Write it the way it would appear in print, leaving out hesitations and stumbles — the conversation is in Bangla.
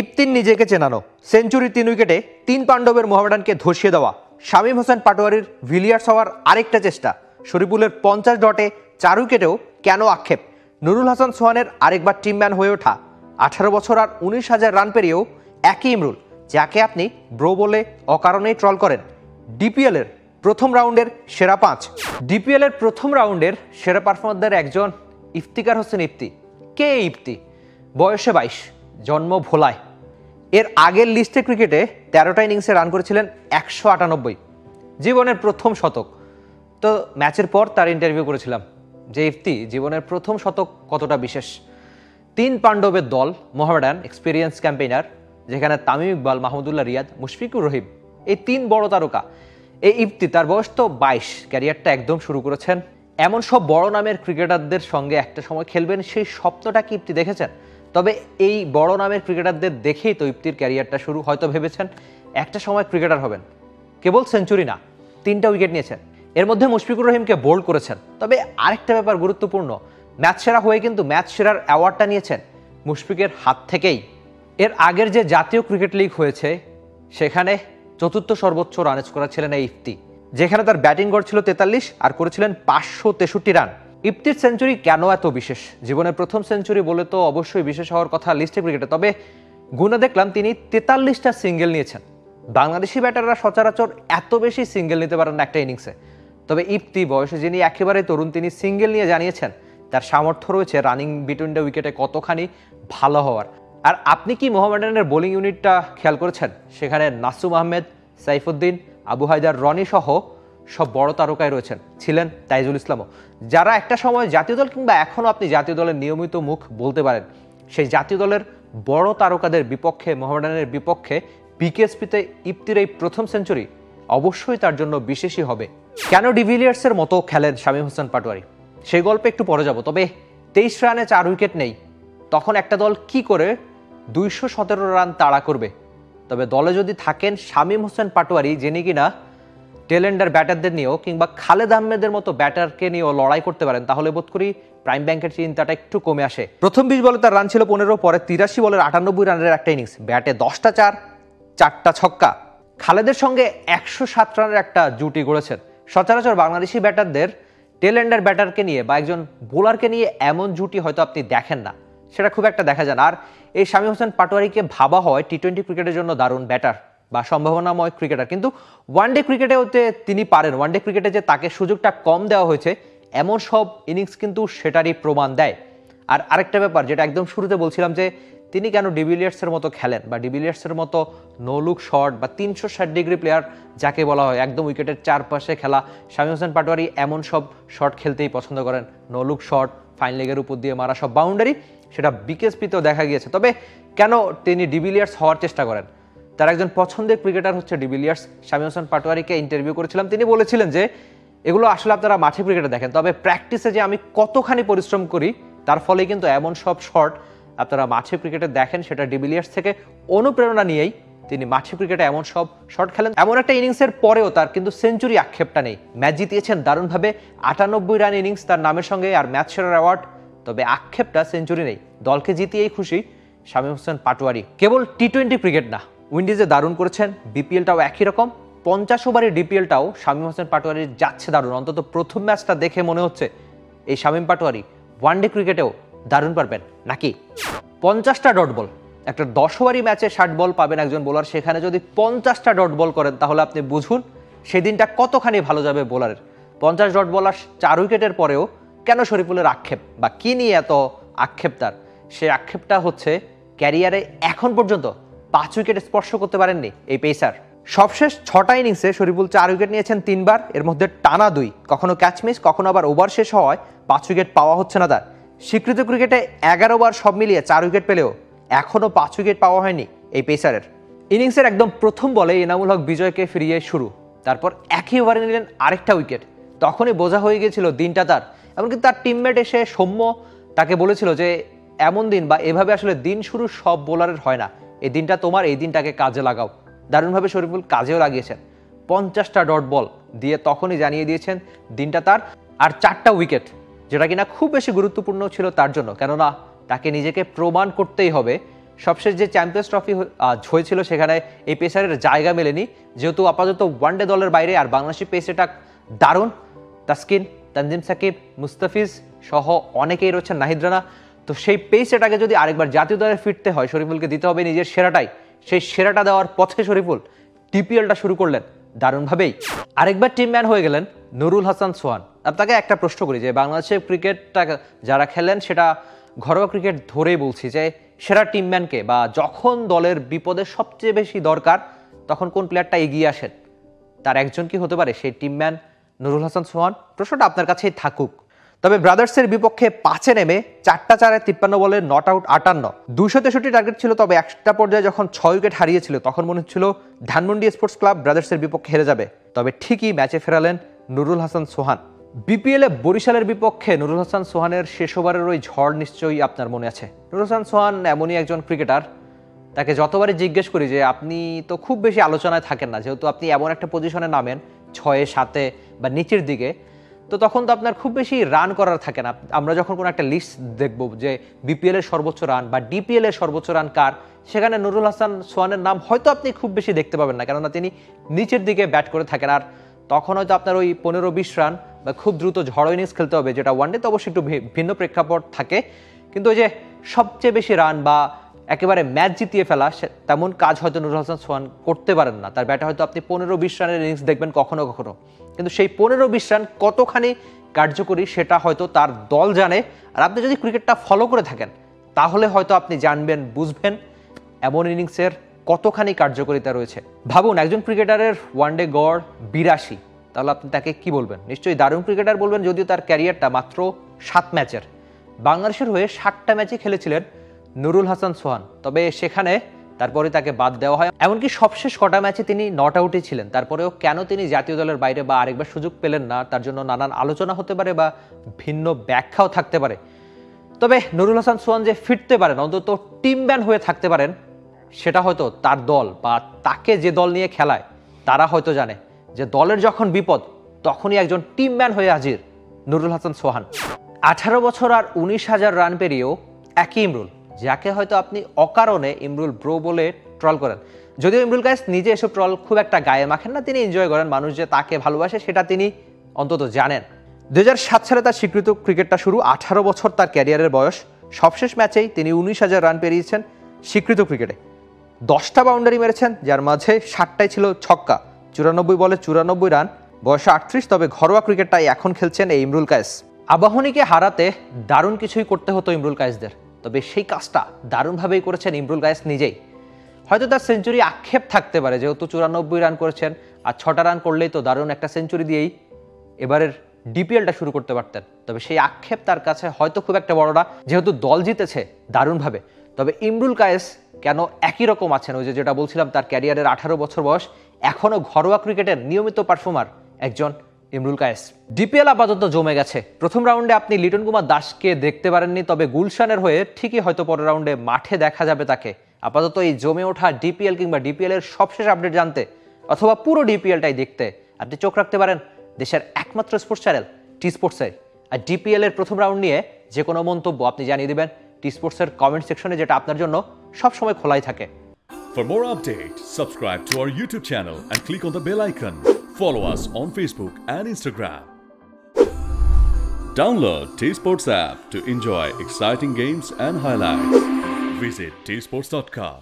ইফতির নিজেকে চেনানো, সেঞ্চুরি 3 উইকেটে 3 পাণ্ডবের মোহামেডানকে ধসিয়ে দেওয়া, শামীম হোসেন পাটোয়ারির ভিলিয়ার্স হওয়ার আরেকটা চেষ্টা, শরীফুলের 50 ডটে 4 উইকেটেও কেন আক্ষেপ, নুরুল হাসান সোহানের আরেকবার টিম ম্যান হয়ে ওঠা, 18 বছর আর 19,000 রান পেরিয়েও একই ইমরুল যাকে আপনি ব্রো বলে অকারণেই ট্রল করেন, ডিপিএলের প্রথম রাউন্ডের সেরা 5, ডিপিএলের প্রথম রাউন্ডের সেরা পারফর্মারদের একজন ইফতিকার হোসেন ইফতি। কে ইফতি? বয়সে 22, জন্ম ভোলায়। এর আগের লিস্টে ক্রিকেটে 13টা ইনিংসে রান করেছিলেন 198, জীবনের প্রথম শতক। তো ম্যাচের পর তার ইন্টারভিউ করেছিলাম যে ইফতি জীবনের প্রথম শতক কতটা বিশেষ। 3 পাণ্ডবের দল মোহামেডান, এক্সপিরিয়েন্স ক্যাম্পেইনার, যেখানে তামিম ইকবাল, মাহমুদুল্লাহ রিয়াদ, মুশফিকুর রহিম, এই 3 বড় তারকা। এই ইফতি, তার বয়স তো 22, ক্যারিয়ারটা একদম শুরু করেছেন। এমন সব বড় নামের ক্রিকেটারদের সঙ্গে একটা সময় খেলবেন, সেই স্বপ্নটা কি ইফতি দেখেছেন? তবে এই বড় নামের ক্রিকেটারদের দেখেই তো ইফতির ক্যারিয়ারটা শুরু। হয়তো ভেবেছেন একটা সময় ক্রিকেটার হবেন। কেবল সেঞ্চুরি না, 3টা উইকেট নিয়েছেন, এর মধ্যে মুশফিকুর রহিমকে বোল্ড করেছেন। তবে আরেকটা ব্যাপার গুরুত্বপূর্ণ, ম্যাচ সেরা হয়ে কিন্তু ম্যাচ সেরার অ্যাওয়ার্ডটা নিয়েছেন মুশফিকের হাত থেকেই। এর আগের যে জাতীয় ক্রিকেট লিগ হয়েছে সেখানে 4র্থ সর্বোচ্চ রান করা ছিলেন এই ইফতি, যেখানে তার ব্যাটিং গড় ছিল 43 আর করেছিলেন 563 রান। ইফতির সেঞ্চুরি কেন এত বিশেষ? জীবনের প্রথম সেঞ্চুরি বলে তো অবশ্যই বিশেষ হওয়ার কথা লিস্টে ক্রিকেটে, তবে গুণে দেখলাম তিনি 43টা সিঙ্গেল নিয়েছেন। বাংলাদেশি ব্যাটাররা সচরাচর এত বেশি সিঙ্গেল নিতে পারেন না একটা ইনিংসে। তবে ইফতি বয়সে যিনি একেবারে তরুণ, তিনি সিঙ্গেল নিয়ে জানিয়েছেন তার সামর্থ্য রয়েছে রানিং বিটুইন দ্য উইকেটে কতখানি ভালো হওয়ার। আর আপনি কি মোহামেডানের বোলিং ইউনিটটা খেয়াল করেছেন? সেখানে নাসুম আহমেদ, সাইফুদ্দিন, আবু হায়দার, রনি সহ সব বড় তারকায় রয়েছেন, ছিলেন তাইজুল ইসলামও, যারা একটা সময় জাতীয় দল কিংবা এখনও আপনি জাতীয় দলের নিয়মিত মুখ বলতে পারেন। সেই জাতীয় দলের বড় তারকাদের বিপক্ষে, মোহামেডানের বিপক্ষে বিকেএসপিতে ইফতির এই প্রথম সেঞ্চুরি অবশ্যই তার জন্য বিশেষই হবে। কেন ডিভিলিয়ার্সের মতো খেলেন শামীম হোসেন পাটোয়ারি, সেই গল্পে একটু পরে যাব। তবে 23 রানে 4 উইকেট নেই, তখন একটা দল কি করে 217 রান তাড়া করবে? তবে দলে যদি থাকেন শামীম হোসেন পাটোয়ারি, যিনি কিনা টেলেন্ডার ব্যাটারদের নিয়েও কিংবা খালেদ আহমেদের মতো ব্যাটারকে নিয়েও লড়াই করতে পারেন, তাহলে বোধ করি প্রাইম ব্যাংকের চিন্তাটা একটু কমে আসে। প্রথম 20 বলে তার রান ছিল 15, পরে 83 বলের 98 রানের একটা ইনিংস, ব্যাটে 10টা 4, 4টা ছক্কা। খালেদের সঙ্গে 107 রানের একটা জুটি গড়েছেন। সচরাচর বাংলাদেশি ব্যাটারদের টেলেন্ডার ব্যাটারকে নিয়ে বা একজন বোলারকে নিয়ে এমন জুটি হয়তো আপনি দেখেন না, সেটা খুব একটা দেখা যায় না। আর এই শামীম হোসেন পাটোয়ারিকে ভাবা হয় টি-20 ক্রিকেটের জন্য দারুণ ব্যাটার বা সম্ভাবনাময় ক্রিকেটার, কিন্তু ওয়ানডে ক্রিকেটেও তিনি পারেন। ওয়ানডে ক্রিকেটে যে তাকে সুযোগটা কম দেওয়া হয়েছে এমন সব ইনিংস কিন্তু সেটারই প্রমাণ দেয়। আর আরেকটা ব্যাপার যেটা একদম শুরুতে বলছিলাম, যে তিনি কেন ডিভিলিয়ার্সের মতো খেলেন বা ডিভিলিয়ার্সের মতো নো লুক শট বা 360 ডিগ্রি প্লেয়ার যাকে বলা হয়, একদম উইকেটের চারপাশে খেলা, শামীম হোসেন পাটোয়ারি এমন সব শট খেলতেই পছন্দ করেন। নো লুক শট, ফাইন লেগের উপর দিয়ে মারা সব বাউন্ডারি, সেটা বিকেএসপিতেও দেখা গিয়েছে। তবে কেন তিনি ডিভিলিয়ার্স হওয়ার চেষ্টা করেন? তার একজন পছন্দের ক্রিকেটার হচ্ছে ডিভিলিয়ার্স। শামীম হোসেন পাটোয়ারিকে ইন্টারভিউ করেছিলাম, তিনি বলেছিলেন যে এগুলো আসলে আপনারা মাঠে ক্রিকেটে দেখেন, তবে প্র্যাকটিসে যে আমি কতখানি পরিশ্রম করি তার ফলে কিন্তু এমন সব শট আপনারা মাঠে ক্রিকেটে দেখেন। সেটা ডিভিলিয়ার্স থেকে অনুপ্রেরণা নিয়েই তিনি মাঠে ক্রিকেটে এমন সব শট খেলেন। এমন একটা ইনিংসের পরেও তার কিন্তু সেঞ্চুরি আক্ষেপটা নেই। ম্যাচ জিতিয়েছেন দারুণভাবে, 98 রান ইনিংস তার নামের সঙ্গে, আর ম্যাচ সেরার অ্যাওয়ার্ড। তবে আক্ষেপটা, সেঞ্চুরি নেই। দলকে জিতিয়েই খুশি শামীম হোসেন পাটোয়ারি। কেবল টি-20 ক্রিকেট না, উইন্ডিজে দারুণ করেছেন, বিপিএলটাও একই রকম। 50 ওভারের ডিপিএলটাও শামীম হোসেন পাটোয়ারির যাচ্ছে দারুণ। অন্তত প্রথম ম্যাচটা দেখে মনে হচ্ছে এই শামীম পাটোয়ারি ওয়ানডে ক্রিকেটেও দারুণ পারবেন নাকি। 50টা ডট বল, একটা 10 ওভারই ম্যাচে 60 বল পাবেন একজন বোলার, সেখানে যদি 50টা ডট বল করেন তাহলে আপনি বুঝুন সেদিনটা কতখানি ভালো যাবে বোলারের। 50 ডট বল আর 4 উইকেটের পরেও কেন শরীফুলের আক্ষেপ বা কি নিয়ে এত আক্ষেপ তার? সেই আক্ষেপটা হচ্ছে ক্যারিয়ারে এখন পর্যন্ত 5 উইকেট স্পর্শ করতে পারেননি এই পেসার। সবশেষ 6টা ইনিংসে শরীফুল 4 উইকেট নিয়েছেন 3 বার, এর মধ্যে টানা 2, কখনো ক্যাচ মিস, কখনো আবার ওভার শেষ হওয়ায় 5 উইকেট পাওয়া হচ্ছে না তার। স্বীকৃত ক্রিকেটে 11 বার সব মিলিয়ে 4 উইকেট পেলেও এখনও 5 উইকেট পাওয়া হয়নি এই পেসারের। ইনিংসের একদম প্রথম বলে এনামুল হক বিজয়কে ফিরিয়ে শুরু, তারপর একই ওভারে নিলেন আরেকটা উইকেট। তখনই বোঝা হয়ে গিয়েছিল দিনটা তার। এমনকি তার টিমমেট এসে সৌম্য তাকে বলেছিল যে এমন দিন বা এভাবে আসলে দিন শুরু সব বোলারের হয় না, এই দিনটা তোমার, এই দিনটাকে কাজে লাগাও। দারুণভাবে শরীফুল কাজেও লাগিয়েছেন। 50টা ডট বল দিয়ে তখনই জানিয়ে দিয়েছেন দিনটা তার। আর 4টা উইকেট, যেটা কিনা খুব বেশি গুরুত্বপূর্ণ ছিল তার জন্য, কেননা তাকে নিজেকে প্রমাণ করতেই হবে সবশেষ যে চ্যাম্পিয়ন্স ট্রফি হয়েছিল সেখানে এই পেসারের জায়গা মেলেনি, যেহেতু আপাতত ওয়ানডে দলের বাইরে। আর বাংলাদেশি পেস এটা দারুণ, তাসকিন, তানজিম সাকিব, মুস্তাফিজ সহ অনেকেই রয়েছেন, নাহিদ রানা। তো সেই পেস এটাকে যদি আরেকবার জাতীয় দলে ফিরতে হয়, শরীফুলকে দিতে হবে নিজের সেরাটাই। সেই সেরাটা দেওয়ার পথে শরীফুল ডিপিএলটা শুরু করলেন দারুণভাবেই। আরেকবার টিম ম্যান হয়ে গেলেন নুরুল হাসান সোহান। আপনাকে একটা প্রশ্ন করি যে বাংলাদেশের ক্রিকেটটা যারা খেলেন সেটা ঘরোয়া ক্রিকেট ধরেই বলছি, যে সেরা টিমম্যানকে বা যখন দলের বিপদে সবচেয়ে বেশি দরকার তখন কোন প্লেয়ারটা এগিয়ে আসেন, তার একজন কি হতে পারে সেই টিমম্যান নুরুল হাসান সোহান? প্রশ্নটা আপনার কাছেই থাকুক। তবে ব্রাদার্সের বিপক্ষে 5-এ নেমে 4-4-এ 53 বলে নট আউট 58, 263 টার্গেট ছিল। তবে একটা পর্যায়ে যখন 6 উইকেট হারিয়েছিল তখন মনে হচ্ছিল ধানমন্ডি স্পোর্টস ক্লাব ব্রাদার্সের বিপক্ষে হেরে যাবে। তবে ঠিকই ম্যাচে ফেরালেন নুরুল হাসান সোহান। বিপিএলে বরিশালের বিপক্ষে নুরুল হাসান সোহানের শেষ ওভারের ওই ঝড় নিশ্চয়ই আপনার মনে আছে। নুরুল হাসান সোহান এমনই একজন ক্রিকেটার, তাকে যতবারই জিজ্ঞেস করি যে আপনি তো খুব বেশি আলোচনায় থাকেন না, যেহেতু আপনি এমন একটা পজিশনে নামেন 6-এ 7-এ বা নিচের দিকে, তো তখন তো আপনার খুব বেশি রান করার থাকে না। আমরা যখন কোনো একটা লিস্ট দেখব যে বিপিএল এর সর্বোচ্চ রান বা ডিপিএল এর সর্বোচ্চ রান কার, সেখানে নুরুল হাসান সোহানের নাম হয়তো আপনি খুব বেশি দেখতে পাবেন না, কেননা তিনি নিচের দিকে ব্যাট করে থাকেন। আর তখন হয়তো আপনার ওই 15-20 রান বা খুব দ্রুত ঝড় ইনিংস খেলতে হবে, যেটা ওয়ানডেতে অবশ্যই একটু ভিন্ন প্রেক্ষাপট থাকে। কিন্তু ওই যে সবচেয়ে বেশি রান বা একেবারে ম্যাচ জিতিয়ে ফেলা, তেমন কাজ হয়তো নুরুল হাসান সোহান করতে পারেন না। তার ব্যাটে হয়তো আপনি 15-20 রানের ইনিংস দেখবেন কখনো কখনো, কিন্তু সেই 15-20 রান কতখানি কার্যকরী সেটা হয়তো তার দল জানে। আর আপনি যদি ক্রিকেটটা ফলো করে থাকেন তাহলে হয়তো আপনি জানবেন, বুঝবেন এমন ইনিংসের কতখানি কার্যকারিতা রয়েছে। ভাবুন, একজন ক্রিকেটারের ওয়ানডে গড় 82, তাহলে আপনি তাকে কি বলবেন? নিশ্চয়ই দারুণ ক্রিকেটার বলবেন, যদিও তার ক্যারিয়ারটা মাত্র 7 ম্যাচের। বাংলাদেশের হয়ে 60টা ম্যাচে খেলেছিলেন নুরুল হাসান সোহান, তবে সেখানে তারপরে তাকে বাদ দেওয়া হয়। এমনকি সবশেষ কটা ম্যাচে তিনি নট আউটে ছিলেন। তারপরেও কেন তিনি জাতীয় দলের বাইরে বা আরেকবার সুযোগ পেলেন না, তার জন্য নানান আলোচনা হতে পারে বা ভিন্ন ব্যাখ্যাও থাকতে পারে। তবে নুরুল হাসান সোহান যে ফিরতে পারেন, অন্তত টিম ম্যান হয়ে থাকতে পারেন, সেটা হয়তো তার দল বা তাকে যে দল নিয়ে খেলায় তারা হয়তো জানে যে দলের যখন বিপদ তখনই একজন টিম ম্যান হয়ে হাজির নুরুল হাসান সোহান। 18 বছর আর 19,000 রান পেরিয়েও একই ইমরুল, যাকে হয়তো আপনি অকারণে ইমরুল ব্রো বলে ট্রল করেন। যদিও ইমরুল গায়েস নিজে এসব ট্রল খুব একটা গায়ে মাখেন না, তিনি এনজয় করেন। মানুষ যে তাকে ভালোবাসে সেটা তিনি অন্তত জানেন। 2007 সালে তার স্বীকৃত ক্রিকেটটা শুরু, 18 বছর তার ক্যারিয়ারের বয়স। সবশেষ ম্যাচেই তিনি 19,000 রান পেরিয়েছেন স্বীকৃত ক্রিকেটে। 10টা বাউন্ডারি মেরেছেন, যার মাঝে 60টাই ছিল ছক্কা। 94 বলে 94 রান, বয়সে 38। তবে ঘরোয়া ক্রিকেটটাই এখন খেলছেন এই ইমরুল কায়েস। আবাহনীকে হারাতে দারুণ কিছুই করতে হতো ইমরুল কায়েসদের, তবে সেই কাজটা দারুণভাবেই করেছেন ইমরুল কায়েস নিজেই। হয়তো তার সেঞ্চুরি আক্ষেপ থাকতে পারে, যেহেতু 94 রান করেছেন, আর 6টা রান করলেই তো দারুণ একটা সেঞ্চুরি দিয়েই এবারের ডিপিএলটা শুরু করতে পারতেন। তবে সেই আক্ষেপ তার কাছে হয়তো খুব একটা বড় না, যেহেতু দল জিতেছে দারুণভাবে। তবে ইমরুল কায়েস কেন একই রকম আছেন, ওই যেটা বলছিলাম তার ক্যারিয়ারের 18 বছর বয়স, এখনও ঘরোয়া ক্রিকেটের নিয়মিত পারফর্মার একজন ইমরুল কায়েস। ডিপিএল আপাতত জমে গেছে। প্রথম রাউন্ডে আপনি লিটন কুমার দাসকে দেখতে পারেননি, তবে গুলশানের হয়ে ঠিকই হয়তো পরের রাউন্ডে মাঠে দেখা যাবে তাকে। আপাতত এই জমে ওঠা ডিপিএল কিংবা ডিপিএল এর সবশেষ আপডেট জানতে অথবা পুরো ডিপিএলটাই দেখতে আপনি চোখ রাখতে পারেন দেশের একমাত্র স্পোর্টস চ্যানেল টি স্পোর্টসে। আর ডিপিএল এর প্রথম রাউন্ড নিয়ে যে কোনো মন্তব্য আপনি জানিয়ে দিবেন টি স্পোর্টসের কমেন্ট সেকশনে, যেটা আপনার জন্য সবসময় খোলাই থাকে। For more updates, subscribe to our YouTube channel and click on the bell icon. Follow us on Facebook and Instagram. Download T Sports app to enjoy exciting games and highlights. Visit tsports.com.